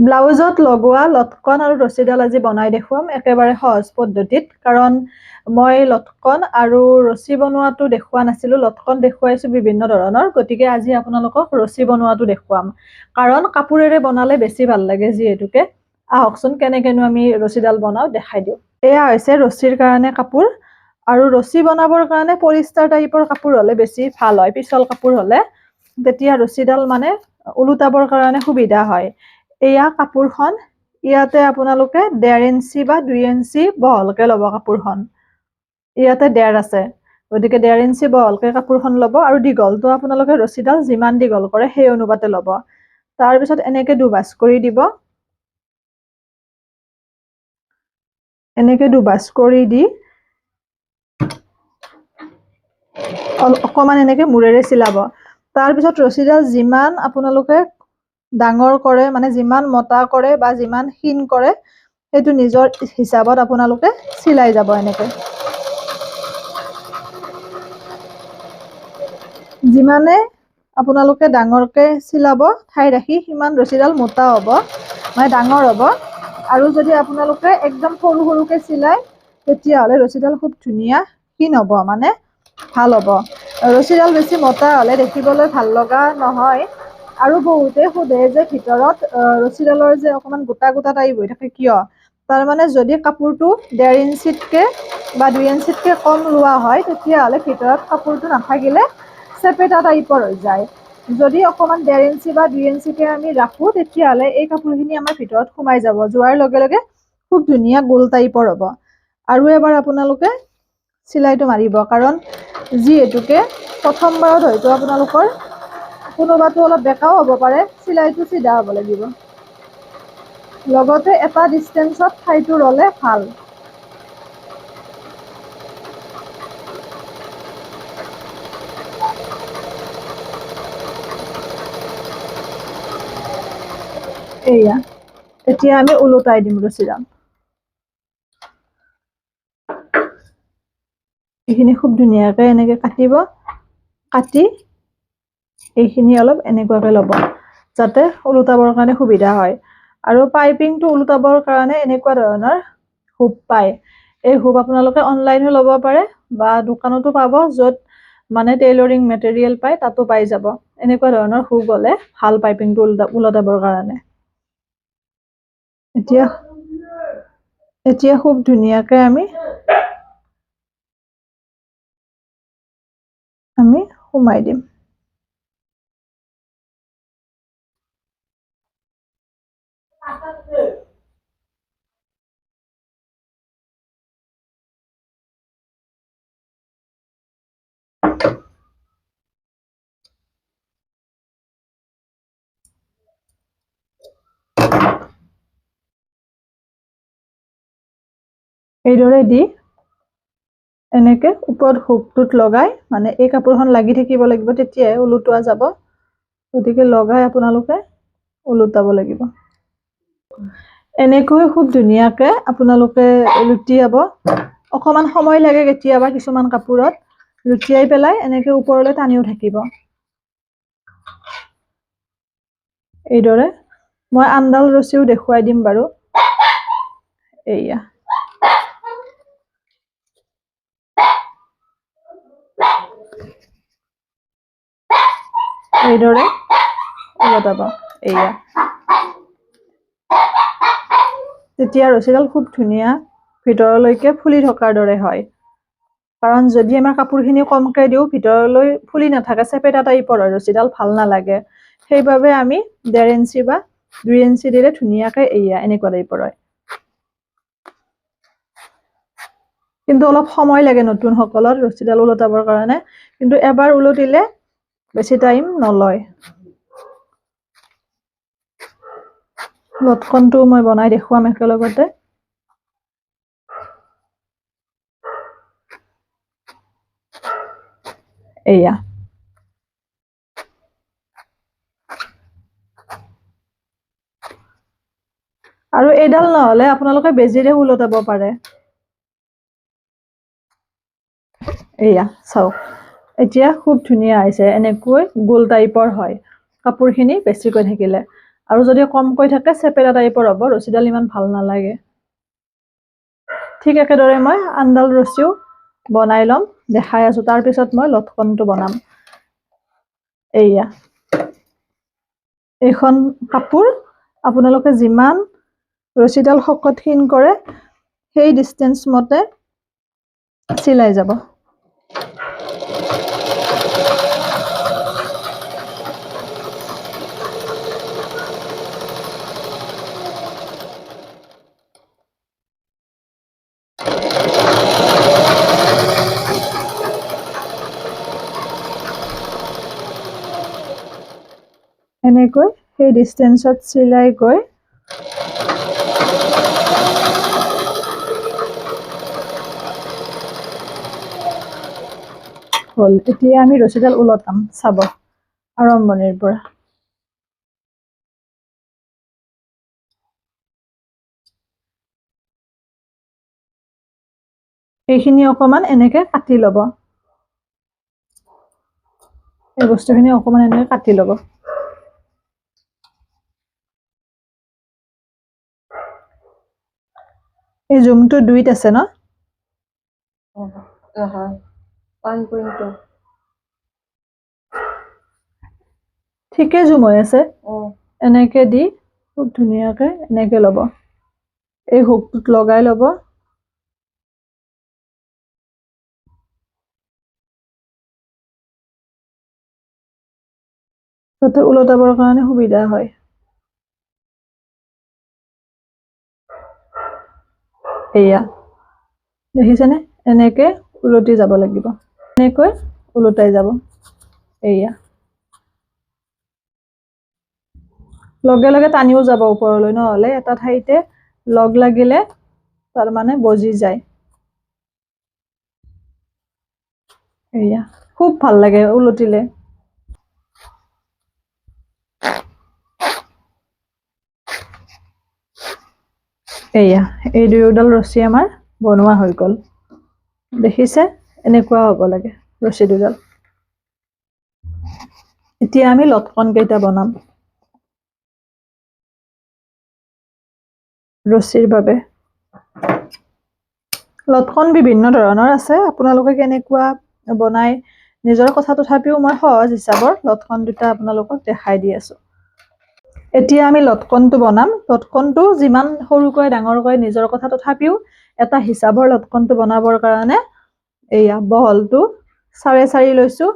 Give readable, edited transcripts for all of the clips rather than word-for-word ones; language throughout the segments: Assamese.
ব্লাউজত লগোৱা লটকন আৰু ৰছীডাল আজি বনাই দেখুৱাম একেবাৰে সহজ পদ্ধতিত, কাৰণ মই লটকন আৰু ৰছী বনোৱাটো দেখুৱা নাছিলোঁ। লটকন দেখুৱাইছোঁ বিভিন্ন ধৰণৰ, গতিকে আজি আপোনালোকক ৰছী বনোৱাটো দেখুৱাম, কাৰণ কাপোৰেৰে বনালে বেছি ভাল লাগে যিহেতুকে। আহকচোন কেনেকেনো আমি ৰছীডাল বনাওঁ দেখাই দিওঁ। এয়া হৈছে ৰছীৰ কাৰণে কাপোৰ, আৰু ৰছী বনাবৰ কাৰণে পলিষ্টাৰ টাইপৰ কাপোৰ হ'লে বেছি ভাল হয়। পিছল কাপোৰ হ'লে তেতিয়া ৰছীডাল মানে ওলোটাবৰ কাৰণে সুবিধা হয়। এয়া কাপোৰখন, ইয়াতে আপোনালোকে 1.5 ইঞ্চি বা 2 ইঞ্চি বহলকে ল'ব কাপোৰখন। ইয়াতে 1.5 আছে, গতিকে 1.5 ইঞ্চি বহলকে কাপোৰখন ল'ব, আৰু দীঘলটো আপোনালোকে ৰছীডাল যিমান দীঘল কৰে সেই অনুপাতে ল'ব। তাৰপিছত এনেকে দুভাঁজ কৰি দিব। এনেকে দুভাঁজ কৰি দি অকমান এনেকে মূৰেৰে চিলাব। তাৰপিছত ৰছীডাল যিমান আপোনালোকে ডাঙৰ কৰে, মানে যিমান মোটা কৰে বা যিমান ক্ষীণ কৰে, সেইটো নিজৰ হিচাপত আপোনালোকে চিলাই যাব। এনেকে যিমানে আপোনালোকে ডাঙৰকে চিলাব ঠাই ৰাখি, সিমান ৰছীডাল মোটা হ'ব, মানে ডাঙৰ হ'ব। আৰু যদি আপোনালোকে একদম সৰু সৰুকে চিলাই, তেতিয়াহ'লে ৰছীডাল খুব ধুনীয়া ক্ষীণ হ'ব, মানে ভাল হ'ব। ৰছীডাল বেছি মোটা হ'লে দেখিবলৈ ভাল লগা নহয়। আৰু বহুতে সোধে যে ভিতৰত ৰছীডালৰ যে অকমান গোটা গোটা টাইপ হৈ থাকে কিয়? তাৰমানে যদি কাপোৰটো 1.5 ইঞ্চিতকে বা 2 ইঞ্চিতকে কম লোৱা হয়, তেতিয়াহ'লে ভিতৰত কাপোৰটো নাথাকিলে চেপেটা টাইপৰ হৈ যায়। যদি অকমান 1.5 ইঞ্চি বা 2 ইঞ্চিকে আমি ৰাখোঁ, তেতিয়াহ'লে এই কাপোৰখিনি আমাৰ ভিতৰত সোমাই যাব। যোৱাৰ লগে লগে খুব ধুনীয়া গোল টাইপৰ হ'ব। আৰু এবাৰ আপোনালোকে চিলাইটো মাৰিব, কাৰণ যিহেতুকে প্ৰথমবাৰত হয়তো আপোনালোকৰ কোনোবাটো অলপ বেকাও হ'ব পাৰে, চিলাইটো চিধা হ'ব লাগিব। লগতে এটা ডিষ্টেঞ্চত ঠাইটো ৰ'লে ভাল। এয়া এতিয়া আমি ওলোটাই দিম ৰছীডাল। এইখিনি খুব ধুনীয়াকে এনেকে কাটিব, কাটি এইখিনি অলপ এনেকুৱাকে ল'ব, যাতে ওলোটাবৰ কাৰণে সুবিধা হয়। আৰু পাইপিংটো ওলোটাবৰ কাৰণে এনেকুৱা ধৰণৰ হুক পায়। এই হুক আপোনালোকে অনলাইনো ল'ব পাৰে বা দোকানতো পাব, য'ত মানে টেইলৰিং মেটেৰিয়েল পায় তাতো পাই যাব। এনেকুৱা ধৰণৰ হুক হ'লে ভাল পাইপিংটো ওলোটাবৰ কাৰণে। এতিয়া খুব ধুনীয়াকে আমি সোমাই দিম। এইদৰে দি এনেকে ওপৰত হুকটোত লগাই, মানে এই কাপোৰখন লাগি থাকিব লাগিব, তেতিয়াহে ওলোটোৱা যাব। গতিকে লগাই আপোনালোকে ওলোটাব লাগিব। এনেকৈ খুব ধুনীয়াকে আপোনালোকে লুটিয়াব। অকমান সময় লাগে কেতিয়াবা কিছুমান কাপোৰত। লুটিয়াই পেলাই এনেকে ওপৰলৈ টানিও থাকিব। এইদৰে মই আনডাল ৰছীও দেখুৱাই দিম বাৰু। এয়া এইদৰে ওলোটাব। এয়া তেতিয়া ৰছীডাল খুব ধুনীয়া ভিতৰলৈকে ফুলি থকাৰ দৰে হয়। কাৰণ যদি আমাৰ কাপোৰখিনি কমকে দিওঁ, ভিতৰলৈ ফুলি নাথাকে, চেপেটা টাইপৰ হয়, ৰছীডাল ভাল নালাগে। সেইবাবে আমি 1.5 ইঞ্চি বা 2 ইঞ্চি দিলে ধুনীয়াকে এয়া এনেকুৱা টাইপৰ হয়। কিন্তু অলপ সময় লাগে নতুন সকলৰ ৰছীডাল ওলোটাবৰ কাৰণে, কিন্তু এবাৰ ওলটিলে বেছি টাইম নলয়। লটকনটো মই বনাই দেখুৱাম একেলগতে। এয়া আৰু এইডাল নহ'লে আপোনালোকে বেজিৰে ওলোটাব পাৰে। এয়া চাওক, এতিয়া খুব ধুনীয়া হৈছে। এনেকৈ গোল টাইপৰ হয় কাপোৰখিনি বেছিকৈ থাকিলে। আৰু যদি কমকৈ থাকে চেপেটা টাইপৰ হ'ব, ৰছীডাল ইমান ভাল নালাগে। ঠিক একেদৰে মই আনডাল ৰছীও বনাই ল'ম, দেখাই আছো। তাৰপিছত মই লটকনটো বনাম। এইয়া এইখন কাপোৰ আপোনালোকে যিমান ৰছীডাল শকত ক্ষীণ কৰে সেই ডিষ্টেঞ্চ মতে চিলাই যাব। এনেকৈ সেই ডিষ্টেঞ্চত চিলাই গৈ হ'ল। এতিয়া আমি ৰছীডাল ওলটাম, চাব আৰম্ভণিৰ পৰা। এইখিনি অকমান এনেকে কাটি ল'ব, এই বস্তুখিনি অকমান এনেকে কাটি ল'ব। এই জুমটো 2ত আছে ন? ঠিকে জুম হৈ আছে। এনেকে দি খুব ধুনীয়াকে এনেকে ল'ব, এই হুকটোত লগাই ল'ব। যাতে ওলটাবৰ কাৰণে সুবিধা হয়। এয়া দেখিছেনে? এনেকে ওলটি যাব লাগিব, এনেকৈ ওলটাই যাব। এয়া লগে লগে টানিও যাব ওপৰলৈ, নহ'লে এটা ঠাইতে লগ লাগিলে তাৰমানে বজি যায়। এয়া খুব ভাল লাগে ওলটিলে। এয়া এই দুয়োডাল ৰছী আমাৰ বনোৱা হৈ গ'ল। দেখিছে? এনেকুৱা হ'ব লাগে ৰছী দুডাল। এতিয়া আমি লটকন কেইটা বনাম ৰছীৰ বাবে। লটকন বিভিন্ন ধৰণৰ আছে, আপোনালোকে কেনেকুৱা বনাই নিজৰ কথা। তথাপিও মই সহজ হিচাপৰ লটকন দুটা আপোনালোকক দেখাই দি আছো। এতিয়া আমি লটকনটো বনাম। লটকনটো যিমান সৰুকৈ ডাঙৰকৈ নিজৰ কথা, তথাপিও এটা হিচাপৰ লটকনটো বনাবৰ কাৰণে এয়া বহলটো 4.5 লৈছো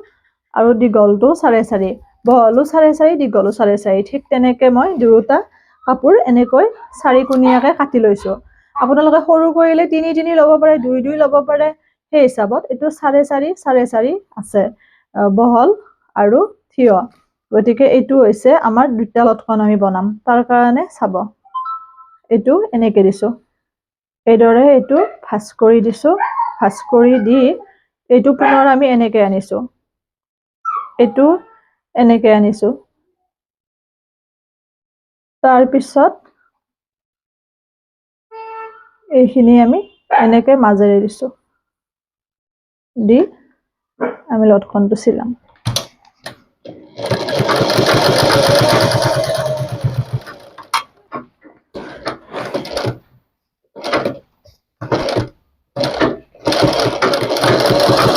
আৰু দীঘলটো 4.5, বহলো 4.5, দীঘলো 4.5। ঠিক তেনেকে মই দুয়োটা কাপোৰ এনেকৈ 4 কোণীয়াকে কাটি লৈছো। আপোনালোকে সৰু কৰিলে 3 ল'ব পাৰে, 2 ল'ব পাৰে। সেই হিচাপত এইটো 4.5 4.5 আছে বহল আৰু থিয়। গতিকে এইটো হৈছে আমাৰ দুটা লটকন আমি বনাম। তাৰ কাৰণে চাব, এইটো এনেকে দিছো, এইদৰে এইটো ভাঁজ কৰি দিছো। ভাঁজ কৰি দি এইটো পুনৰ আমি এনেকে আনিছো, এইটো এনেকে আনিছো। তাৰপিছত এইখিনি আমি এনেকে মাজেৰে দিছো, দি আমি লটকনটো চিলাম।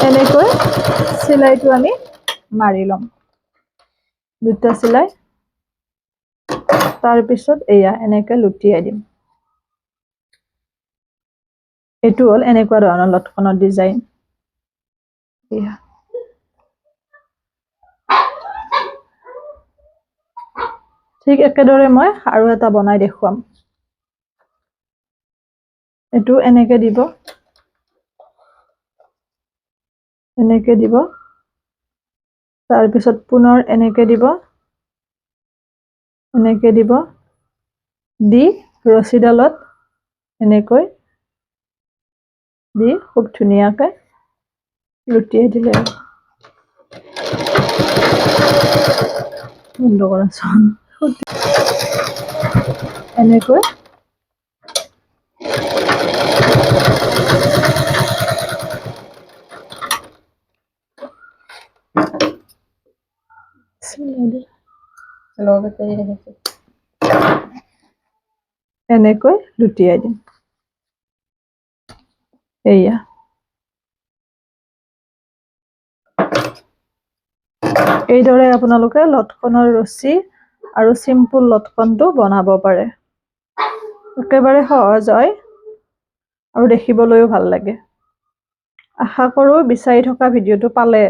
এনেকৈ চিলাইটো আমি মাৰি ল'ম, দুটা চিলাই। তাৰপিছত এয়া এনেকে লুটিয়াই দিম। এইটো হ'ল এনেকুৱা ধৰণৰ লটকনৰ ডিজাইন। এয়া ঠিক একেদৰে মই আৰু এটা বনাই দেখুৱাম। এইটো এনেকে দিব, এনেকে দিব। তাৰপিছত পুনৰ এনেকে দিব, এনেকে দিব। দি ৰছীডালত এনেকৈ দি খুব ধুনীয়াকে লুটিয়াই দিলে। বন্ধ কৰাচোন। এনেকৈ এনেকৈ লুটিয়াই দিম এইয়া এইদৰে আপোনালোকে লটকনৰ ৰছী আৰু সিম্পল লটকনটো বনাব পাৰে একেবাৰে সহজ হয় আৰু দেখিবলৈও ভাল লাগে আশা কৰো বিচাৰি থকা ভিডিঅ'টো পালে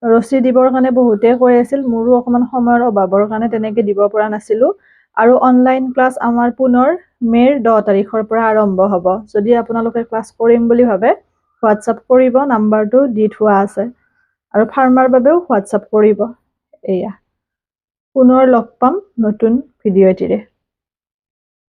ৰছী দিবৰ কাৰণে বহুতে কৈ আছিল মোৰো অকমান সময়ৰ অভাৱৰ কাৰণে তেনেকৈ দিব পৰা নাছিলো আৰু অনলাইন ক্লাছ আমাৰ পুনৰ মে'ৰ 10 তাৰিখৰ পৰা আৰম্ভ হ'ব যদি আপোনালোকে ক্লাছ কৰিম বুলি ভাবে হোৱাটছআপ কৰিব নাম্বাৰটো দি থোৱা আছে আৰু ফাৰ্মাৰ বাবেও হোৱাটছআপ কৰিব এয়া পুনৰ লগ পাম নতুন ভিডিঅ' এটিৰে